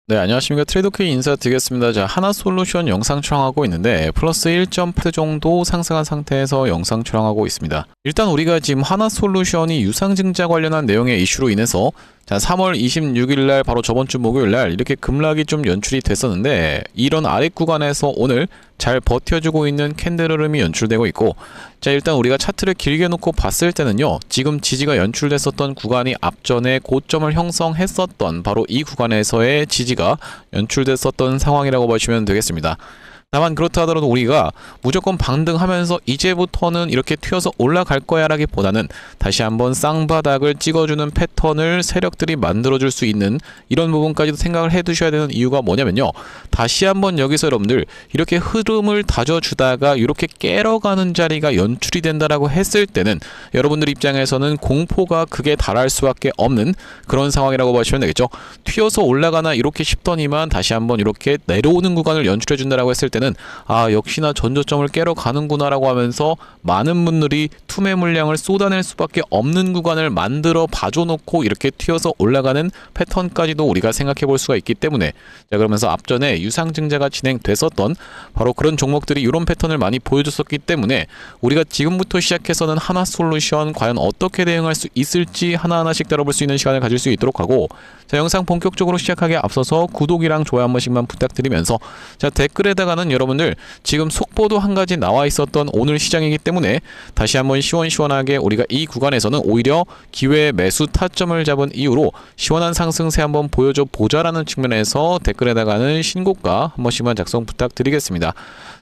네, 안녕하십니까. 트레이더K 인사드리겠습니다. 자, 하나솔루션 영상 촬영하고 있는데 플러스 1.8 정도 상승한 상태에서 영상 촬영하고 있습니다. 일단 우리가 지금 하나솔루션이 유상증자 관련한 내용의 이슈로 인해서 자, 3월 26일 날 바로 저번 주 목요일 날 이렇게 급락이 좀 연출이 됐었는데 이런 아랫 구간에서 오늘 잘 버텨주고 있는 캔들 흐름이 연출되고 있고, 자, 일단 우리가 차트를 길게 놓고 봤을 때는요, 지금 지지가 연출됐었던 구간이 앞전에 고점을 형성했었던 바로 이 구간에서의 지지가 연출됐었던 상황이라고 보시면 되겠습니다. 다만 그렇다 하더라도 우리가 무조건 반등하면서 이제부터는 이렇게 튀어서 올라갈 거야 라기보다는 다시 한번 쌍바닥을 찍어주는 패턴을 세력들이 만들어줄 수 있는 이런 부분까지도 생각을 해 두셔야 되는 이유가 뭐냐면요, 다시 한번 여기서 여러분들 이렇게 흐름을 다져주다가 이렇게 깨러가는 자리가 연출이 된다라고 했을 때는 여러분들 입장에서는 공포가 극에 달할 수밖에 없는 그런 상황이라고 보시면 되겠죠. 튀어서 올라가나 이렇게 싶더니만 다시 한번 이렇게 내려오는 구간을 연출해 준다라고 했을 때는 역시나 전저점을 깨러 가는구나 라고 하면서 많은 분들이 투매 물량을 쏟아낼 수밖에 없는 구간을 만들어 봐줘놓고 이렇게 튀어서 올라가는 패턴까지도 우리가 생각해 볼 수가 있기 때문에, 자, 그러면서 앞전에 유상증자가 진행됐었던 바로 그런 종목들이 이런 패턴을 많이 보여줬었기 때문에 우리가 지금부터 시작해서는 하나솔루션 과연 어떻게 대응할 수 있을지 하나하나씩 다뤄볼 수 있는 시간을 가질 수 있도록 하고, 자, 영상 본격적으로 시작하기에 앞서서 구독이랑 좋아요 한 번씩만 부탁드리면서, 자, 댓글에다가는 여러분들 지금 속보도 한 가지 나와 있었던 오늘 시장이기 때문에 다시 한번 시원시원하게 우리가 이 구간에서는 오히려 기회 매수 타점을 잡은 이후로 시원한 상승세 한번 보여줘 보자라는 측면에서 댓글에다가는 신고가 한 번씩만 작성 부탁드리겠습니다.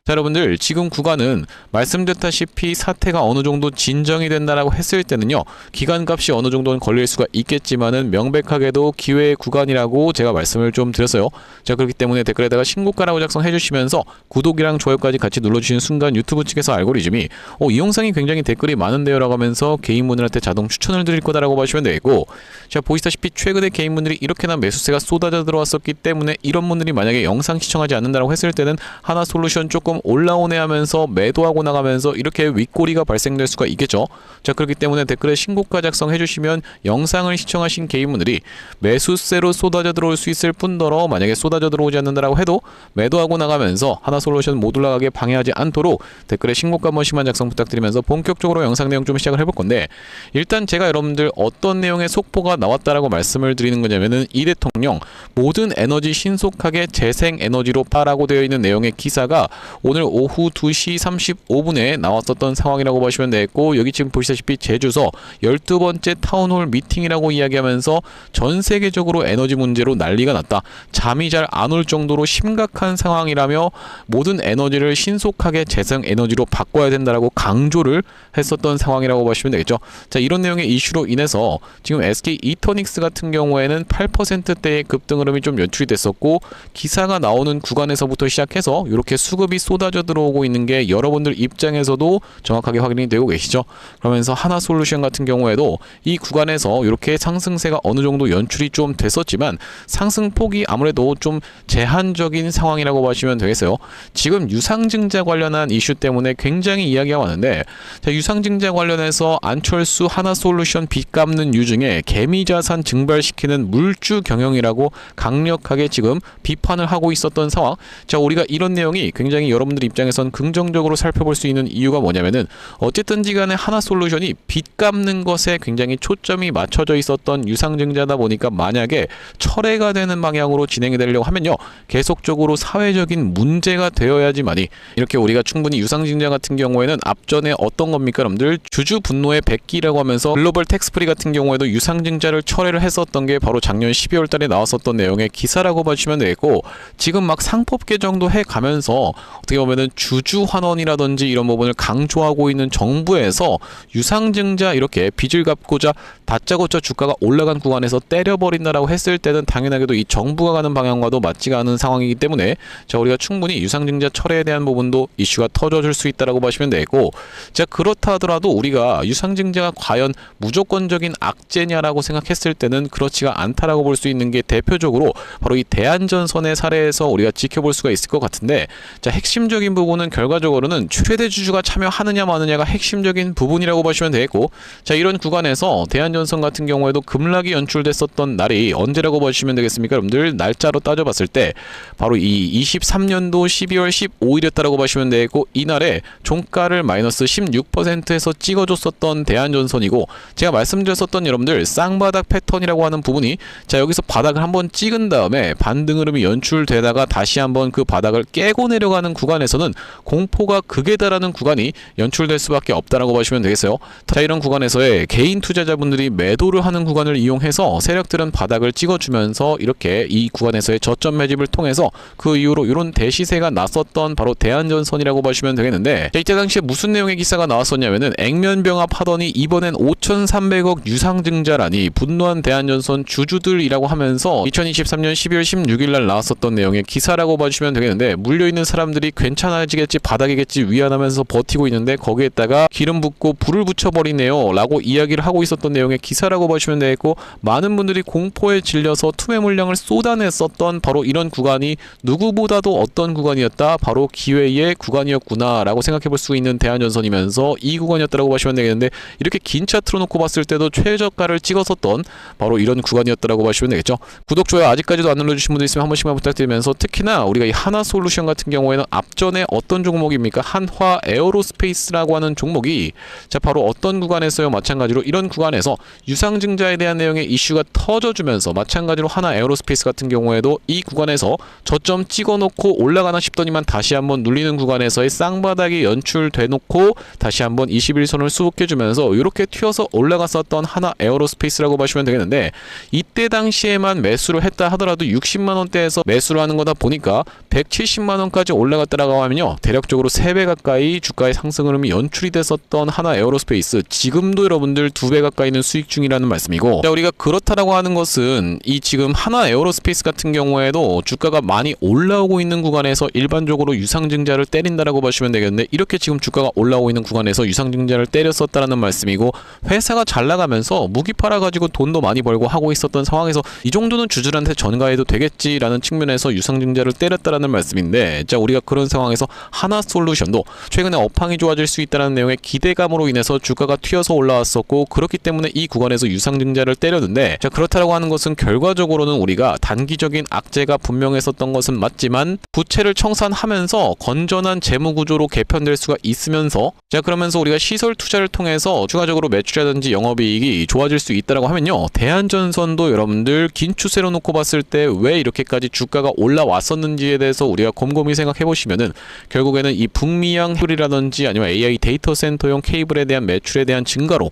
자, 여러분들 지금 구간은 말씀드렸다시피 사태가 어느 정도 진정이 된다라고 했을 때는요, 기간값이 어느 정도는 걸릴 수가 있겠지만은 명백하게도 기회의 구간이라고 제가 말씀을 좀 드렸어요. 자, 그렇기 때문에 댓글에다가 신고가라고 작성해 주시면서 구독이랑 좋아요까지 같이 눌러주시는 순간 유튜브 측에서 알고리즘이 이 영상이 굉장히 댓글이 많은데요 라고 하면서 개인분들한테 자동 추천을 드릴 거다라고 보시면 되겠고, 자, 보시다시피 최근에 개인분들이 이렇게나 매수세가 쏟아져 들어왔었기 때문에 이런 분들이 만약에 영상 시청하지 않는다라고 했을 때는 하나솔루션 조금 올라오네 하면서 매도하고 나가면서 이렇게 윗꼬리가 발생될 수가 있겠죠. 자, 그렇기 때문에 댓글에 신고가 작성해 주시면 영상을 시청하신 개인분들이 매수세로 쏟아져 들어올 수 있을 뿐더러 만약에 쏟아져 들어오지 않는다라고 해도 매도하고 나가면서 하나솔루션 못 올라가게 방해하지 않도록 댓글에 신고가 한 번씩만 작성 부탁드리면서 본격적으로 영상 내용 좀 시작을 해볼 건데, 일단 제가 여러분들 어떤 내용의 속보가 나왔다라고 말씀을 드리는 거냐면은 이 대통령 모든 에너지 신속하게 재생에너지로 파라고 되어 있는 내용의 기사가 오늘 오후 2시 35분에 나왔었던 상황이라고 보시면 되겠고, 여기 지금 보시다시피 제주서 12번째 타운홀 미팅이라고 이야기하면서 전 세계적으로 에너지 문제로 난리가 났다, 잠이 잘 안 올 정도로 심각한 상황이라며 모든 에너지를 신속하게 재생에너지로 바꿔야 된다라고 강조를 했었던 상황이라고 보시면 되겠죠. 자, 이런 내용의 이슈로 인해서 지금 SK 이터닉스 같은 경우에는 8%대의 급등 흐름이 좀 연출이 됐었고, 기사가 나오는 구간에서부터 시작해서 이렇게 수급이 쏟아져 들어오고 있는 게 여러분들 입장에서도 정확하게 확인이 되고 계시죠. 그러면서 하나솔루션 같은 경우에도 이 구간에서 이렇게 상승세가 어느 정도 연출이 좀 됐었지만 상승폭이 아무래도 좀 제한적인 상황이라고 보시면 되겠어요. 지금 유상증자 관련한 이슈 때문에 굉장히 이야기가 많은데, 자, 유상증자 관련해서 안철수 하나솔루션 빚 갚는 유 중에 개미자산 증발시키는 물주 경영이라고 강력하게 지금 비판을 하고 있었던 상황. 자, 우리가 이런 내용이 굉장히 여러분들 입장에선 긍정적으로 살펴볼 수 있는 이유가 뭐냐면은 어쨌든지 간에 하나솔루션이 빚 갚는 것에 굉장히 초점이 맞춰져 있었던 유상증자다 보니까 만약에 철회가 되는 방향으로 진행이 되려고 하면요, 계속적으로 사회적인 문제가 되어야지만이, 이렇게 우리가 충분히 유상증자 같은 경우에는 앞전에 어떤 겁니까 여러분들, 주주 분노의 백기라고 하면서 글로벌 텍스프리 같은 경우에도 유상증자를 철회를 했었던 게 바로 작년 12월 달에 나왔었던 내용의 기사라고 봐주시면 되겠고, 지금 막 상법 개정도 해가면서 어떻게 보면은 주주 환원이라든지 이런 부분을 강조하고 있는 정부에서 유상증자 이렇게 빚을 갚고자 다짜고짜 주가가 올라간 구간에서 때려버린다라고 했을 때는 당연하게도 이 정부가 가는 방향과도 맞지가 않은 상황이기 때문에, 자, 우리가 충분히 유상증자 철회에 대한 부분도 이슈가 터져줄 수 있다라고 보시면 되고, 자, 그렇다 하더라도 우리가 유상증자가 과연 무조건적인 악재냐라고 생각했을 때는 그렇지가 않다라고 볼 수 있는 게 대표적으로 바로 이 대한전선의 사례에서 우리가 지켜볼 수가 있을 것 같은데, 자, 핵심 핵심적인 부분은 결과적으로는 최대 주주가 참여하느냐 마느냐가 핵심적인 부분이라고 보시면 되겠고, 자, 이런 구간에서 대한전선 같은 경우에도 급락이 연출됐었던 날이 언제라고 보시면 되겠습니까? 여러분들 날짜로 따져봤을 때 바로 이 23년도 12월 15일이었다라고 보시면 되겠고, 이날에 종가를 마이너스 16%에서 찍어줬었던 대한전선이고, 제가 말씀드렸었던 여러분들 쌍바닥 패턴이라고 하는 부분이, 자, 여기서 바닥을 한번 찍은 다음에 반등 흐름이 연출되다가 다시 한번 그 바닥을 깨고 내려가는 구간에서는 공포가 극에 달하는 구간이 연출될 수밖에 없다라고 보시면 되겠어요. 자, 이런 구간에서의 개인 투자자분들이 매도를 하는 구간을 이용해서 세력들은 바닥을 찍어주면서 이렇게 이 구간에서의 저점 매집을 통해서 그 이후로 이런 대시세가 났었던 바로 대한전선이라고 보시면 되겠는데, 자, 이때 당시에 무슨 내용의 기사가 나왔었냐면은 액면병합 하더니 이번엔 5,300억 유상증자라니 분노한 대한전선 주주들이라고 하면서 2023년 12월 16일 날 나왔었던 내용의 기사라고 봐주시면 되겠는데, 물려있는 사람들이 괜찮아지겠지 바닥이겠지 위안하면서 버티고 있는데 거기에다가 기름 붓고 불을 붙여버리네요 라고 이야기를 하고 있었던 내용의 기사라고 보시면 되겠고, 많은 분들이 공포에 질려서 투매 물량을 쏟아냈었던 바로 이런 구간이 누구보다도 어떤 구간이었다, 바로 기회의 구간이었구나 라고 생각해 볼 수 있는 대한전선이면서 이 구간이었다라고 보시면 되겠는데, 이렇게 긴 차트로 놓고 봤을 때도 최저가를 찍었었던 바로 이런 구간이었다라고 보시면 되겠죠. 구독, 좋아요 아직까지도 안 눌러주신 분들 있으면 한 번씩만 부탁드리면서, 특히나 우리가 이 하나솔루션 같은 경우에는 앞전에 어떤 종목입니까? 한화 에어로스페이스라고 하는 종목이, 자, 바로 어떤 구간에서요? 마찬가지로 이런 구간에서 유상증자에 대한 내용의 이슈가 터져주면서 마찬가지로 하나 에어로스페이스 같은 경우에도 이 구간에서 저점 찍어놓고 올라가나 싶더니만 다시 한번 눌리는 구간에서의 쌍바닥이 연출돼놓고 다시 한번 21선을 수복해주면서 이렇게 튀어서 올라갔었던 하나 에어로스페이스라고 보시면 되겠는데, 이때 당시에만 매수를 했다 하더라도 60만원대에서 매수를 하는 거다 보니까 170만원까지 올라갔다라고 하면요, 대략적으로 3배 가까이 주가의 상승 흐름이 연출이 됐었던 하나 에어로스페이스, 지금도 여러분들 2배 가까이는 수익 중이라는 말씀이고, 자, 우리가 그렇다라고 하는 것은 이 지금 하나 에어로스페이스 같은 경우에도 주가가 많이 올라오고 있는 구간에서 일반적으로 유상증자를 때린다라고 보시면 되겠는데, 이렇게 지금 주가가 올라오고 있는 구간에서 유상증자를 때렸었다라는 말씀이고, 회사가 잘 나가면서 무기 팔아가지고 돈도 많이 벌고 하고 있었던 상황에서 이 정도는 주주들한테 전가해도 되겠지라는 측면에서 유상증자를 때렸다라는 말씀인데, 자, 우리가 그런 상황에서 하나솔루션도 최근에 업황이 좋아질 수 있다는 내용의 기대감으로 인해서 주가가 튀어서 올라왔었고, 그렇기 때문에 이 구간에서 유상증자를 때렸는데, 자, 그렇다라고 하는 것은 결과적으로는 우리가 단기적인 악재가 분명했었던 것은 맞지만 부채를 청산하면서 건전한 재무구조로 개편될 수가 있으면서, 자, 그러면서 우리가 시설 투자를 통해서 추가적으로 매출이라든지 영업이익이 좋아질 수 있다라고 하면요, 대한전선도 여러분들 긴 추세로 놓고 봤을 때 왜 이렇게까지 주가가 올라왔었는지에 대해서 우리가 곰곰이 생각해 보시면은 결국에는 이 북미양 케이블이라든지 아니면 AI 데이터 센터용 케이블에 대한 매출에 대한 증가로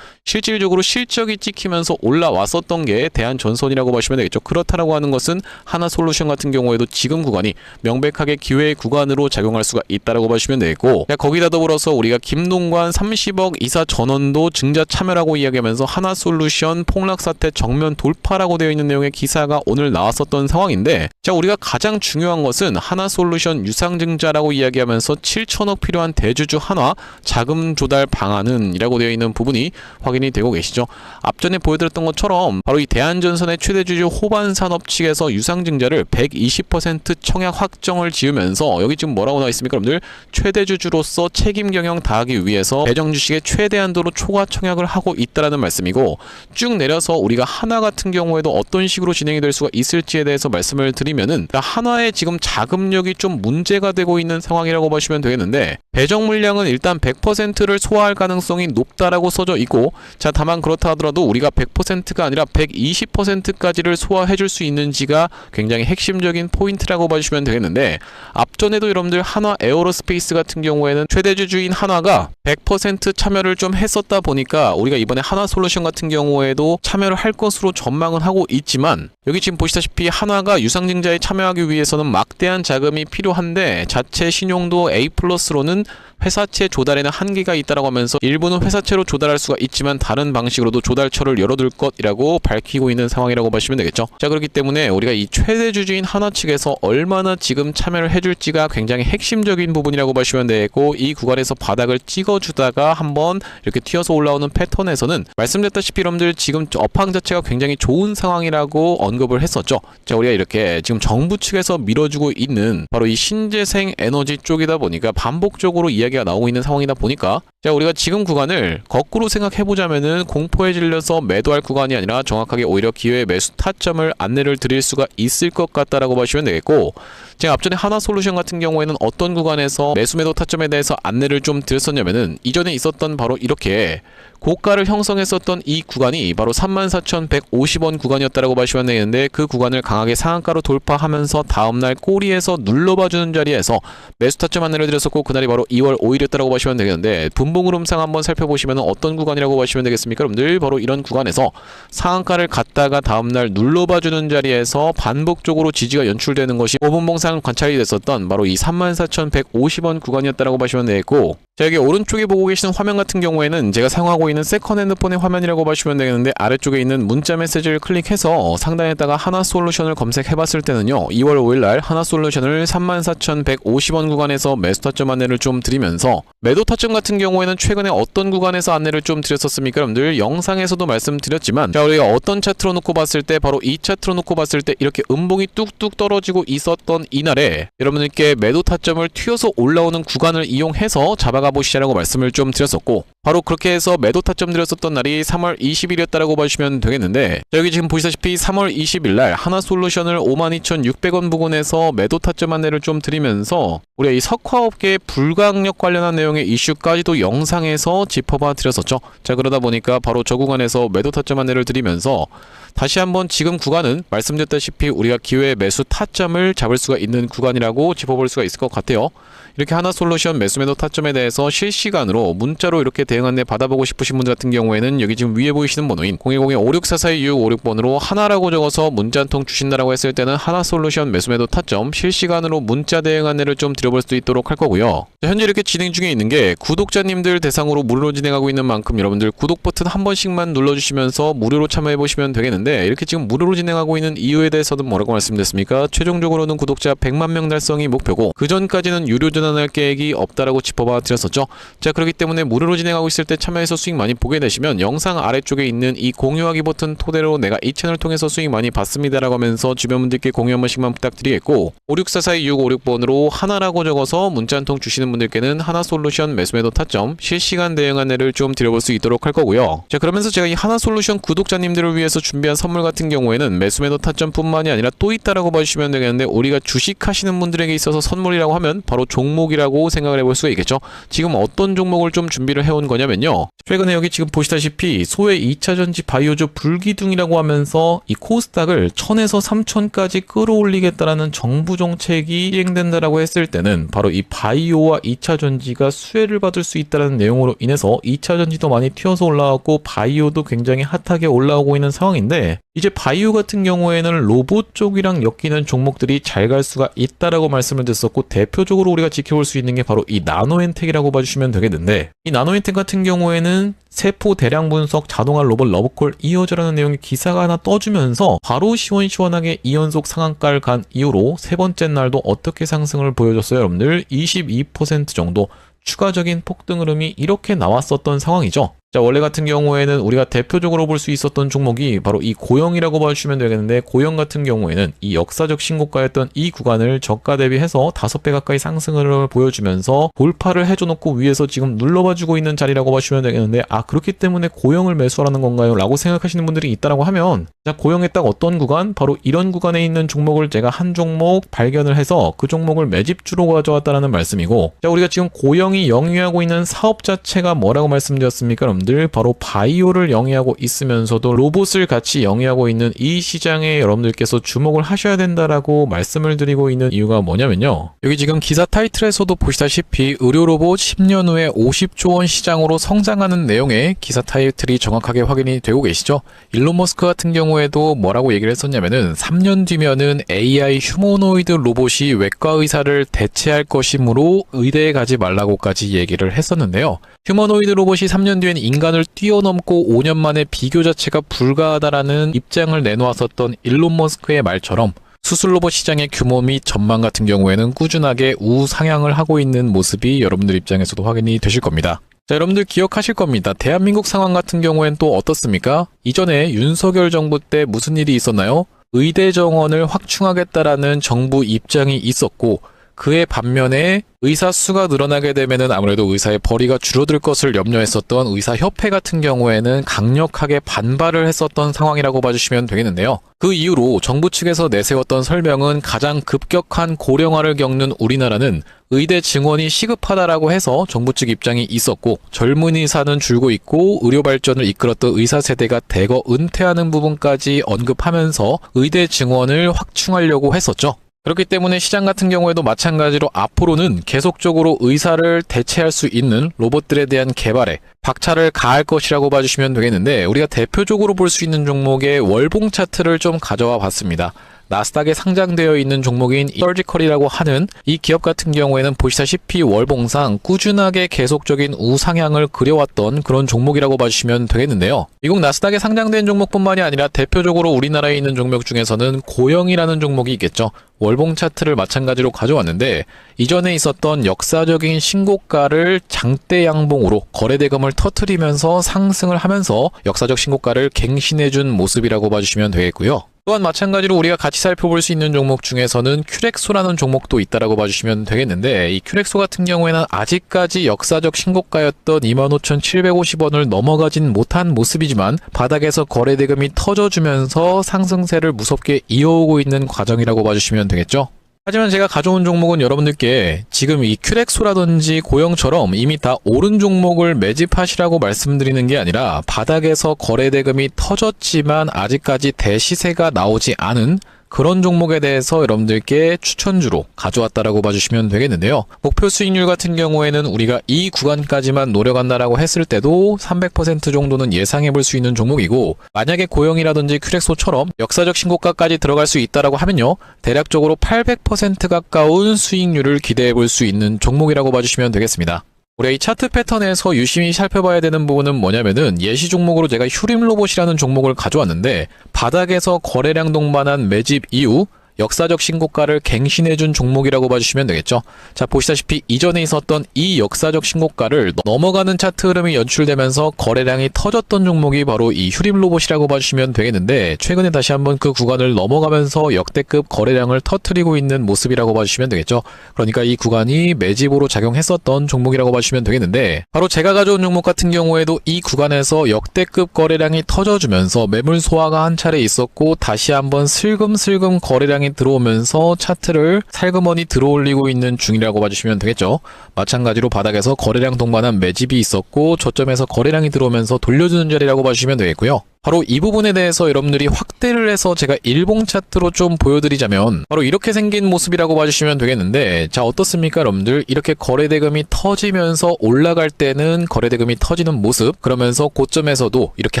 실질적으로 실적이 찍히면서 올라왔었던 게 대한전선이라고 보시면 되겠죠. 그렇다라고 하는 것은 하나솔루션 같은 경우에도 지금 구간이 명백하게 기회의 구간으로 작용할 수가 있다라고 보시면 되겠고, 거기다 더불어서 우리가 김동관 30억 이사 전원도 증자 참여라고 이야기하면서 하나솔루션 폭락사태 정면 돌파라고 되어 있는 내용의 기사가 오늘 나왔었던 상황인데, 자, 우리가 가장 중요한 것은 하나솔루션 유상증자라고 이야기하면서 7천억 필요한 대주주 한화 자금 조달 방안은 이라고 되어 있는 부분이 확인이 되고 계시죠. 앞전에 보여드렸던 것처럼 바로 이 대한전선의 최대주주 호반산업 측에서 유상증자를 120% 청약 확정을 지으면서, 여기 지금 뭐라고 나와 있습니까 여러분들? 최대주주로서 책임 경영 다하기 위해서 배정주식의 최대한도로 초과 청약을 하고 있다라는 말씀이고, 쭉 내려서 우리가 하나 같은 경우에도 어떤 식으로 진행이 될 수가 있을지에 대해서 말씀을 드리면은, 하나의 지금 자금력이 좀 문제가 되고 있는 상황이라고 보시면 되겠는데, 배정 물량은 일단 100%를 소화할 가능성이 높다라고 써져 있고, 자, 다만 그렇다 하더라도 우리가 100%가 아니라 120%까지를 소화해 줄 수 있는지가 굉장히 핵심적인 포인트라고 봐주시면 되겠는데, 앞전에도 여러분들 한화 에어로스페이스 같은 경우에는 최대주주인 한화가 100% 참여를 좀 했었다 보니까 우리가 이번에 하나솔루션 같은 경우에도 참여를 할 것으로 전망은 하고 있지만, 여기 지금 보시다시피 한화가 유상증자에 참여하기 위해서는 막대한 자금이 필요한데 자체 신용도 A+로는 회사채 조달에는 한계가 있다라고 하면서 일부는 회사채로 조달할 수가 있지만 아니면 다른 방식으로도 조달처를 열어둘 것이라고 밝히고 있는 상황이라고 보시면 되겠죠. 자, 그렇기 때문에 우리가 이 최대 주주인 하나 측에서 얼마나 지금 참여를 해줄지가 굉장히 핵심적인 부분이라고 보시면 되고, 이 구간에서 바닥을 찍어주다가 한번 이렇게 튀어서 올라오는 패턴에서는 말씀드렸다시피 여러분들 지금 업황 자체가 굉장히 좋은 상황이라고 언급을 했었죠. 자, 우리가 이렇게 지금 정부 측에서 밀어주고 있는 바로 이 신재생 에너지 쪽이다 보니까 반복적으로 이야기가 나오고 있는 상황이다 보니까, 자, 우리가 지금 구간을 거꾸로 생각해보자면은 공포에 질려서 매도할 구간이 아니라 정확하게 오히려 기회의 매수 타점을 안내를 드릴 수가 있을 것 같다라고 보시면 되겠고, 제가 앞전에 하나솔루션 같은 경우에는 어떤 구간에서 매수 매도 타점에 대해서 안내를 좀 드렸었냐면은, 이전에 있었던 바로 이렇게 고가를 형성했었던 이 구간이 바로 34,150원 구간이었다라고 보시면 되는데, 그 구간을 강하게 상한가로 돌파하면서 다음날 꼬리에서 눌러봐주는 자리에서 매수 타점 안내를 드렸었고, 그날이 바로 2월 5일이었다라고 보시면 되겠는데, 분봉 흐름상 한번 살펴보시면 어떤 구간이라고 보시면 되겠습니까? 여러분들 바로 이런 구간에서 상한가를 갔다가 다음날 눌러봐주는 자리에서 반복적으로 지지가 연출되는 것이 5분봉상 관찰이 됐었던 바로 이 34,150원 구간이었다라고 보시면 되겠고, 자, 여기 오른쪽에 보고 계시는 화면 같은 경우에는 제가 사용하고 있는 세컨 핸드폰의 화면이라고 보시면 되겠는데, 아래쪽에 있는 문자 메시지를 클릭해서 상단에다가 하나솔루션을 검색해봤을 때는요, 2월 5일날 하나솔루션을 34,150원 구간에서 매수 타점 안내를 좀 드리면서, 매도 타점 같은 경우에는 최근에 어떤 구간에서 안내를 좀 드렸었습니까? 여러분들 영상에서도 말씀드렸지만, 자, 우리가 어떤 차트로 놓고 봤을 때, 바로 이 차트로 놓고 봤을 때 이렇게 음봉이 뚝뚝 떨어지고 있었던 이날에 여러분들께 매도 타점을 튀어서 올라오는 구간을 이용해서 잡아가 보시자라고 말씀을 좀 드렸었고, 바로 그렇게 해서 매도 타점 드렸었던 날이 3월 20일이었다라고 보시면 되겠는데, 자, 여기 지금 보시다시피 3월 20일날 하나솔루션을 52,600원 부근에서 매도 타점 안내를 좀 드리면서 우리가 이 석화업계의 불강력 관련한 내용의 이슈까지도 영상에서 짚어봐 드렸었죠. 자, 그러다 보니까 바로 저 구간에서 매도 타점 안내를 드리면서 다시 한번 지금 구간은 말씀드렸다시피 우리가 기회의 매수 타점을 잡을 수가 있는 구간이라고 짚어볼 수가 있을 것 같아요. 이렇게 하나솔루션 매수 매도 타점에 대해서 실시간으로 문자로 이렇게 대응 안내 받아보고 싶으신 분들 같은 경우에는 여기 지금 위에 보이시는 번호인 010-5644-2656번으로 하나라고 적어서 문자 한 통 주신다라고 했을 때는 하나솔루션 매수 매도 타점 실시간으로 문자 대응 안내를 좀 드려볼 수 있도록 할 거고요. 자, 현재 이렇게 진행 중에 있는 게 구독자님들 대상으로 무료로 진행하고 있는 만큼 여러분들 구독 버튼 한 번씩만 눌러주시면서 무료로 참여해 보시면 되겠는데, 이렇게 지금 무료로 진행하고 있는 이유에 대해서는 뭐라고 말씀드렸습니까? 최종적으로는 구독자 100만 명 달성이 목표고, 그 전까지는 유료 전환할 계획이 없다라고 짚어봐 드렸었죠. 자, 그렇기 때문에 무료로 진행하고 있을 때 참여해서 수익 많이 보게 되시면 영상 아래쪽에 있는 이 공유하기 버튼 토대로 내가 이 채널 통해서 수익 많이 봤습니다라고 하면서 주변 분들께 공유 한 번씩만 부탁드리겠고, 56442-656번으로 하나라고 적어서 문자 한 통 주시는 분들께는 하나솔루션 매수 매도 타점 실시간 대응 안내를 좀 드려볼 수 있도록 할 거고요. 자, 그러면서 제가 이 하나솔루션 구독자님들을 위해서 준비한 선물 같은 경우에는 매수 매도 타점뿐만이 아니라 또 있다라고 봐주시면 되겠는데, 우리가 주식하시는 분들에게 있어서 선물이라고 하면 바로 종목이라고 생각을 해볼 수가 있겠죠. 지금 어떤 종목을 좀 준비를 해온 거냐면요, 최근에 여기 지금 보시다시피 소외 2차전지 바이오주 불기둥이라고 하면서 이 코스닥을 1000에서 3000까지 끌어올리겠다라는 정부 정책이 시행된다라고 했을 때는 바로 이 바이오와 2차전지가 수혜를 받을 수 있다는 내용으로 인해서 2차전지도 많이 튀어서 올라왔고 바이오도 굉장히 핫하게 올라오고 있는 상황인데, 이제 바이오 같은 경우에는 로봇 쪽이랑 엮이는 종목들이 잘 갈 수가 있다라고 말씀을 드렸었고, 대표적으로 우리가 지켜볼 수 있는 게 바로 이 나노엔텍이라고 봐주시면 되겠는데, 이 나노엔텍 같은 경우에는 세포 대량 분석 자동화 로봇 러브콜 이어져라는 내용의 기사가 하나 떠주면서 바로 시원시원하게 2연속 상한가를 간 이후로 세 번째 날도 어떻게 상승을 보여줬어요? 여러분들 22% 정도 추가적인 폭등 흐름이 이렇게 나왔었던 상황이죠. 자, 원래 같은 경우에는 우리가 대표적으로 볼 수 있었던 종목이 바로 이 고영이라고 봐주시면 되겠는데, 고영 같은 경우에는 이 역사적 신고가였던 이 구간을 저가 대비해서 5배 가까이 상승을 보여주면서 돌파를 해줘놓고 위에서 지금 눌러봐주고 있는 자리라고 봐주시면 되겠는데, 아, 그렇기 때문에 고영을 매수하라는 건가요? 라고 생각하시는 분들이 있다라고 하면, 자, 고영의 딱 어떤 구간? 바로 이런 구간에 있는 종목을 제가 한 종목 발견을 해서 그 종목을 매집주로 가져왔다는 말씀이고, 자, 우리가 지금 고영이 영위하고 있는 사업 자체가 뭐라고 말씀드렸습니까? 여러분들 바로 바이오를 영위하고 있으면서도 로봇을 같이 영위하고 있는 이 시장에 여러분들께서 주목을 하셔야 된다라고 말씀을 드리고 있는 이유가 뭐냐면요, 여기 지금 기사 타이틀에서도 보시다시피 의료 로봇 10년 후에 50조 원 시장으로 성장하는 내용의 기사 타이틀이 정확하게 확인이 되고 계시죠. 일론 머스크 같은 경우에도 뭐라고 얘기를 했었냐면은 3년 뒤면은 AI 휴머노이드 로봇이 외과 의사를 대체할 것이므로 의대에 가지 말라고까지 얘기를 했었는데요. 휴머노이드 로봇이 3년 뒤엔 인간을 뛰어넘고 5년 만에 비교 자체가 불가하다라는 입장을 내놓았었던 일론 머스크의 말처럼 수술로봇 시장의 규모 및 전망 같은 경우에는 꾸준하게 우상향을 하고 있는 모습이 여러분들 입장에서도 확인이 되실 겁니다. 자, 여러분들 기억하실 겁니다. 대한민국 상황 같은 경우엔 또 어떻습니까? 이전에 윤석열 정부 때 무슨 일이 있었나요? 의대 정원을 확충하겠다라는 정부 입장이 있었고, 그의 반면에 의사 수가 늘어나게 되면은 아무래도 의사의 벌이가 줄어들 것을 염려했었던 의사협회 같은 경우에는 강력하게 반발을 했었던 상황이라고 봐주시면 되겠는데요. 그 이후로 정부 측에서 내세웠던 설명은 가장 급격한 고령화를 겪는 우리나라는 의대 증원이 시급하다라고 해서 정부 측 입장이 있었고, 젊은 의사는 줄고 있고 의료 발전을 이끌었던 의사 세대가 대거 은퇴하는 부분까지 언급하면서 의대 증원을 확충하려고 했었죠. 그렇기 때문에 시장 같은 경우에도 마찬가지로 앞으로는 계속적으로 의사를 대체할 수 있는 로봇들에 대한 개발에 박차를 가할 것이라고 봐주시면 되겠는데, 우리가 대표적으로 볼 수 있는 종목의 월봉 차트를 좀 가져와 봤습니다. 나스닥에 상장되어 있는 종목인 서지컬이라고 하는 이 기업 같은 경우에는 보시다시피 월봉상 꾸준하게 계속적인 우상향을 그려왔던 그런 종목이라고 봐주시면 되겠는데요. 미국 나스닥에 상장된 종목뿐만이 아니라 대표적으로 우리나라에 있는 종목 중에서는 고영이라는 종목이 있겠죠. 월봉 차트를 마찬가지로 가져왔는데, 이전에 있었던 역사적인 신고가를 장대 양봉으로 거래대금을 터뜨리면서 상승을 하면서 역사적 신고가를 갱신해준 모습이라고 봐주시면 되겠고요. 또한 마찬가지로 우리가 같이 살펴볼 수 있는 종목 중에서는 큐렉소라는 종목도 있다라고 봐주시면 되겠는데, 이 큐렉소 같은 경우에는 아직까지 역사적 신고가였던 25,750원을 넘어가진 못한 모습이지만 바닥에서 거래대금이 터져주면서 상승세를 무섭게 이어오고 있는 과정이라고 봐주시면 되겠죠. 하지만 제가 가져온 종목은 여러분들께 지금 이 큐렉소라든지 고영처럼 이미 다 오른 종목을 매집하시라고 말씀드리는 게 아니라, 바닥에서 거래대금이 터졌지만 아직까지 대시세가 나오지 않은 그런 종목에 대해서 여러분들께 추천주로 가져왔다라고 봐주시면 되겠는데요. 목표 수익률 같은 경우에는 우리가 이 구간까지만 노려간다라고 했을 때도 300% 정도는 예상해 볼 수 있는 종목이고, 만약에 고영이라든지 큐렉소처럼 역사적 신고가까지 들어갈 수 있다라고 하면요, 대략적으로 800% 가까운 수익률을 기대해 볼 수 있는 종목이라고 봐주시면 되겠습니다. 우리가 이 차트 패턴에서 유심히 살펴봐야 되는 부분은 뭐냐면은, 예시 종목으로 제가 휴림로봇이라는 종목을 가져왔는데, 바닥에서 거래량 동반한 매집 이후 역사적 신고가를 갱신해준 종목이라고 봐주시면 되겠죠. 자, 보시다시피 이전에 있었던 이 역사적 신고가를 넘어가는 차트 흐름이 연출되면서 거래량이 터졌던 종목이 바로 이 휴림로봇이라고 봐주시면 되겠는데, 최근에 다시 한번 그 구간을 넘어가면서 역대급 거래량을 터뜨리고 있는 모습이라고 봐주시면 되겠죠. 그러니까 이 구간이 매집으로 작용했었던 종목이라고 봐주시면 되겠는데, 바로 제가 가져온 종목 같은 경우에도 이 구간에서 역대급 거래량이 터져주면서 매물 소화가 한 차례 있었고, 다시 한번 슬금슬금 거래량이 들어오면서 차트를 살그머니 들어올리고 있는 중이라고 봐주시면 되겠죠. 마찬가지로 바닥에서 거래량 동반한 매집이 있었고, 저점에서 거래량이 들어오면서 돌려주는 자리라고 봐주시면 되겠고요. 바로 이 부분에 대해서 여러분들이 확대를 해서 제가 일봉 차트로 좀 보여드리자면 바로 이렇게 생긴 모습이라고 봐주시면 되겠는데, 자, 어떻습니까 여러분들? 이렇게 거래대금이 터지면서 올라갈 때는 거래대금이 터지는 모습, 그러면서 고점에서도 이렇게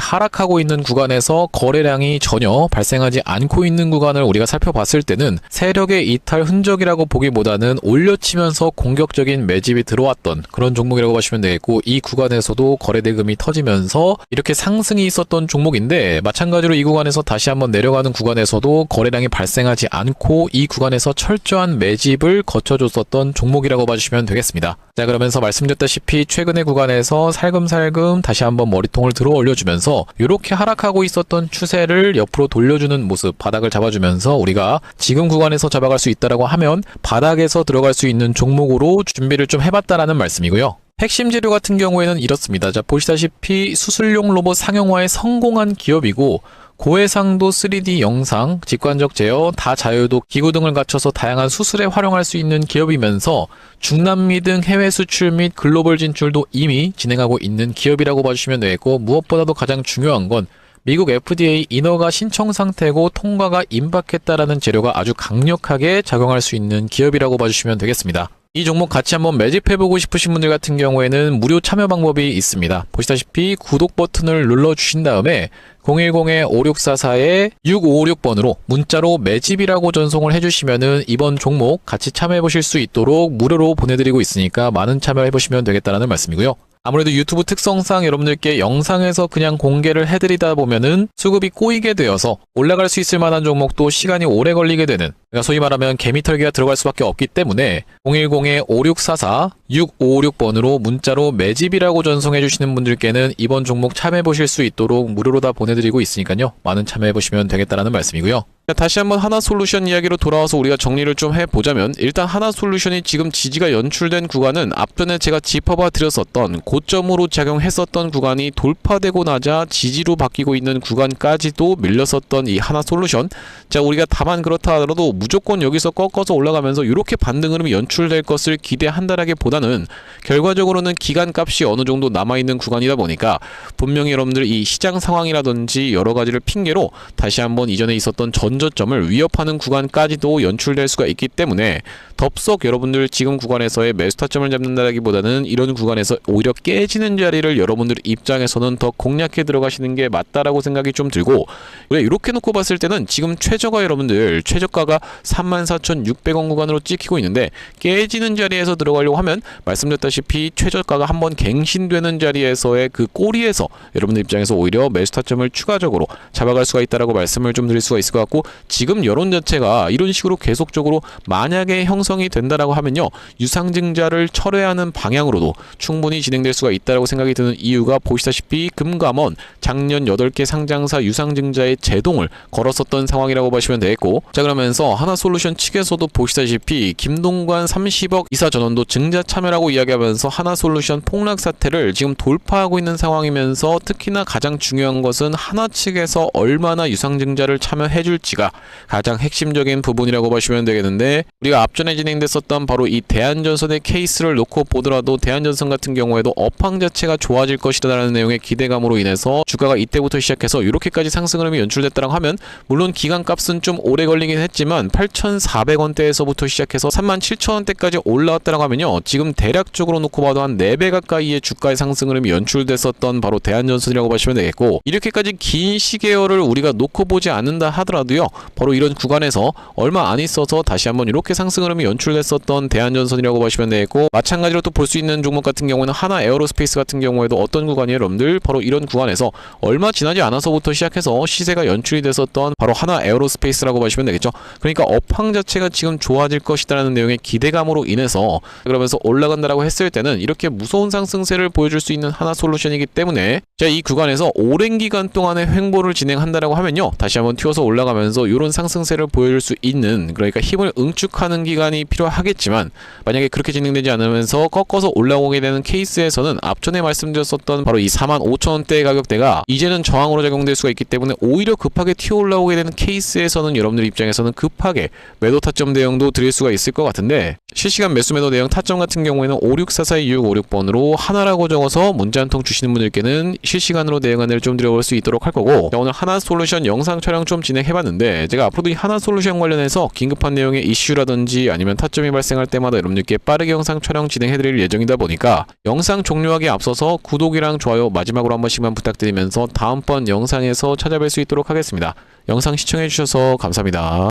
하락하고 있는 구간에서 거래량이 전혀 발생하지 않고 있는 구간을 우리가 살펴봤을 때는 세력의 이탈 흔적이라고 보기보다는 올려치면서 공격적인 매집이 들어왔던 그런 종목이라고 보시면 되겠고, 이 구간에서도 거래대금이 터지면서 이렇게 상승이 있었던 종목인데, 마찬가지로 이 구간에서 다시 한번 내려가는 구간에서도 거래량이 발생하지 않고 이 구간에서 철저한 매집을 거쳐줬었던 종목이라고 봐주시면 되겠습니다. 자, 그러면서 말씀드렸다시피 최근의 구간에서 살금살금 다시 한번 머리통을 들어 올려주면서 이렇게 하락하고 있었던 추세를 옆으로 돌려주는 모습, 바닥을 잡아주면서 우리가 지금 구간에서 잡아갈 수 있다라고 하면 바닥에서 들어갈 수 있는 종목으로 준비를 좀 해봤다라는 말씀이고요. 핵심 재료 같은 경우에는 이렇습니다. 자, 보시다시피 수술용 로봇 상용화에 성공한 기업이고, 고해상도 3D 영상, 직관적 제어, 다자유도 기구 등을 갖춰서 다양한 수술에 활용할 수 있는 기업이면서 중남미 등 해외 수출 및 글로벌 진출도 이미 진행하고 있는 기업이라고 봐주시면 되겠고, 무엇보다도 가장 중요한 건 미국 FDA 인허가 신청 상태고 통과가 임박했다라는 재료가 아주 강력하게 작용할 수 있는 기업이라고 봐주시면 되겠습니다. 이 종목 같이 한번 매집해보고 싶으신 분들 같은 경우에는 무료 참여 방법이 있습니다. 보시다시피 구독 버튼을 눌러주신 다음에 010-5644-6556번으로 문자로 매집이라고 전송을 해주시면은 이번 종목 같이 참여해보실 수 있도록 무료로 보내드리고 있으니까 많은 참여해보시면 되겠다는 말씀이고요. 아무래도 유튜브 특성상 여러분들께 영상에서 그냥 공개를 해드리다 보면은 수급이 꼬이게 되어서 올라갈 수 있을 만한 종목도 시간이 오래 걸리게 되는, 그러니까 소위 말하면 개미털기가 들어갈 수밖에 없기 때문에 010-5644-6556번으로 문자로 매집이라고 전송해 주시는 분들께는 이번 종목 참여해 보실 수 있도록 무료로 다 보내드리고 있으니까요. 많은 참여해 보시면 되겠다라는 말씀이고요. 다시 한번 하나솔루션 이야기로 돌아와서 우리가 정리를 좀 해보자면, 일단 하나솔루션이 지금 지지가 연출된 구간은 앞전에 제가 짚어봐 드렸었던 고점으로 작용했었던 구간이 돌파되고 나자 지지로 바뀌고 있는 구간까지도 밀렸었던 이 하나솔루션. 자, 우리가 다만 그렇다 하더라도 무조건 여기서 꺾어서 올라가면서 이렇게 반등 흐름이 연출될 것을 기대한다라기보다는 결과적으로는 기간값이 어느 정도 남아있는 구간이다 보니까 분명히 여러분들 이 시장 상황이라든지 여러 가지를 핑계로 다시 한번 이전에 있었던 전저점을 위협하는 구간까지도 연출될 수가 있기 때문에 덥석 여러분들 지금 구간에서의 매수 타점을 잡는다기보다는 이런 구간에서 오히려 깨지는 자리를 여러분들 입장에서는 더 공략해 들어가시는 게 맞다라고 생각이 좀 들고, 왜 이렇게 놓고 봤을 때는 지금 최저가 여러분들 최저가가 34,600원 구간으로 찍히고 있는데, 깨지는 자리에서 들어가려고 하면 말씀드렸다시피 최저가가 한번 갱신되는 자리에서의 그 꼬리에서 여러분들 입장에서 오히려 매수 타점을 추가적으로 잡아갈 수가 있다라고 말씀을 좀 드릴 수가 있을 것 같고, 지금 여론 자체가 이런 식으로 계속적으로 만약에 형성이 된다라고 하면요, 유상증자를 철회하는 방향으로도 충분히 진행될 수가 있다라고 생각이 드는 이유가, 보시다시피 금감원 작년 8개 상장사 유상증자의 제동을 걸었었던 상황이라고 보시면 되겠고, 자, 그러면서 하나솔루션 측에서도 보시다시피 김동관 30억 이사 전원도 증자 참여라고 이야기하면서 하나솔루션 폭락 사태를 지금 돌파하고 있는 상황이면서, 특히나 가장 중요한 것은 하나 측에서 얼마나 유상증자를 참여해줄지가 가장 핵심적인 부분이라고 보시면 되겠는데, 우리가 앞전에 진행됐었던 바로 이 대한전선의 케이스를 놓고 보더라도 대한전선 같은 경우에도 업황 자체가 좋아질 것이라는 내용의 기대감으로 인해서 주가가 이때부터 시작해서 이렇게까지 상승 흐름이 연출됐다고 하면, 물론 기간값은 좀 오래 걸리긴 했지만 8,400원대에서부터 시작해서 37,000원대까지 올라왔다고 하면요, 지금 대략적으로 놓고 봐도 한 4배 가까이의 주가의 상승 흐름이 연출됐었던 바로 대한전선이라고 보시면 되겠고, 이렇게까지 긴 시계열을 우리가 놓고 보지 않는다 하더라도요, 바로 이런 구간에서 얼마 안 있어서 다시 한번 이렇게 상승 흐름이 연출됐었던 대한전선이라고 보시면 되겠고, 마찬가지로 또 볼 수 있는 종목 같은 경우는 하나 에어로스페이스 같은 경우에도 어떤 구간이에요 여러분들, 바로 이런 구간에서 얼마 지나지 않아서부터 시작해서 시세가 연출이 됐었던 바로 하나 에어로스페이스라고 보시면 되겠죠. 그러니까 업황 자체가 지금 좋아질 것이다라는 내용의 기대감으로 인해서, 그러면서 올라간다라고 했을 때는 이렇게 무서운 상승세를 보여줄 수 있는 하나솔루션이기 때문에, 자, 이 구간에서 오랜 기간 동안의 횡보를 진행한다라고 하면요, 다시 한번 튀어서 올라가면서 이런 상승세를 보여줄 수 있는, 그러니까 힘을 응축하는 기간이 필요하겠지만, 만약에 그렇게 진행되지 않으면서 꺾어서 올라오게 되는 케이스에서는 앞전에 말씀드렸었던 바로 이 45,000원대의 가격대가 이제는 저항으로 작용될 수가 있기 때문에, 오히려 급하게 튀어 올라오게 되는 케이스에서는 여러분들 입장에서는 급하게 매도 타점 대응도 드릴 수가 있을 것 같은데, 실시간 매수 매도 대응 타점 같은 경우에는 56442656번으로 하나라고 적어서 문자 한 통 주시는 분들께는 실시간으로 대응 안내를 좀 드려볼 수 있도록 할 거고, 자, 오늘 하나솔루션 영상 촬영 좀 진행해봤는데, 제가 앞으로도 이 하나솔루션 관련해서 긴급한 내용의 이슈라든지 아니면 타점이 발생할 때마다 여러분들께 빠르게 영상 촬영 진행해드릴 예정이다 보니까, 영상 종료하기에 앞서서 구독이랑 좋아요 마지막으로 한 번씩만 부탁드리면서 다음번 영상에서 찾아뵐 수 있도록 하겠습니다. 영상 시청해주셔서 감사합니다.